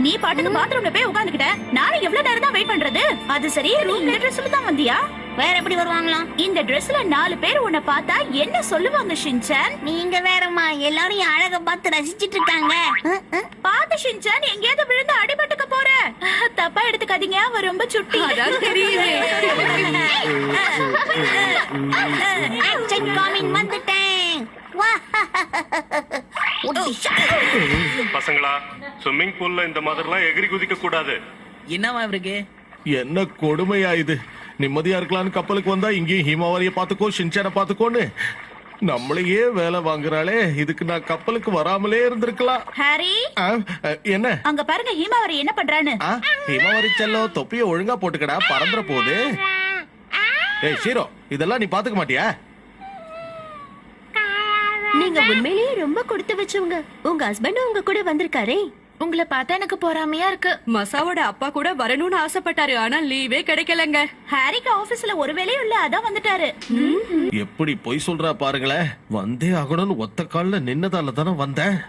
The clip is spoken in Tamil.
நீ பாட்டுக்கு பாத்ரூம்ல போய் உட்கார்ந்துக்கிட்ட. நானும் எவ்வளவு நேரம் தான் வெயிட் பண்றது? அது சரி, நீ இந்த ட்ரெஸ்ல தான் வந்தியா? வேற எப்படி வருவாங்களாம்? இந்த ட்ரெஸ்ல 4 பேர் உன்னை பார்த்தா என்ன சொல்லுவாங்க ஷின்சான்? நீங்க வேறம்மா, எல்லாரும் என் அழக பார்த்து ரசிச்சிட்டு இருக்காங்க. பாத்து ஷின்சான், எங்கேயாவது விழுந்து அடிபட்டுக்க போற. தப்பா எடுத்துக்காதீங்க, அவ ரொம்ப சுட்டி. அதான் தெரியுது. ஆக்சன் காமிங் வந்துட்டேன். வா. பசங்களா, ஸ்விம்மிங் பூல்ல இந்த மாதிரிலாம் எகிரி குதிக்க கூடாது. என்னவா இவருக்கு? என்ன கொடுமையா இது? நிம்மதியா இருக்கலான்னு கப்பலுக்கு வந்தா இங்கேயும் ஹிமாவாரிய பாத்துக்கோ, ஷின்சான பாத்துக்கோன்னு நம்மளையே வேலை வாங்குறாளே. இதுக்கு நான் கப்பலுக்கு வராமலே இருந்திருக்கலாம். ஹாரி, என்ன அங்க பாருங்க ஹீமாவரி என்ன பண்றான்னு. ஹிமாவாரி செல்லோ, தொப்பிய ஒழுங்கா போட்டுக்கடா, பறந்துற போகுது. ஏய் ஷீரோ, இதெல்லாம் நீ பாத்துக்க மாட்டியா? நீங்க உண்மையிலேயே ரொம்ப கொடுத்து வச்சவங்க. உங்க ஹஸ்பண்ட் உங்க கூட வந்திருக்காரே. உங்களை பார்த்தா எனக்கு பொறாமையா இருக்கு. மசாவோட அப்பா கூட வரணும்னு ஆசைப்பட்டாரு, ஆனா லீவே கிடைக்கலங்க. ஹாரிக்கு ஆபீஸ்ல ஒரு வேலையும் இல்ல, அதான் வந்துட்டாரு. எப்படி பொய் சொல்றா பாருங்களேன். வந்தே ஆகணும்னு ஒத்த கால்ல நின்னதால தானே வந்தேன்.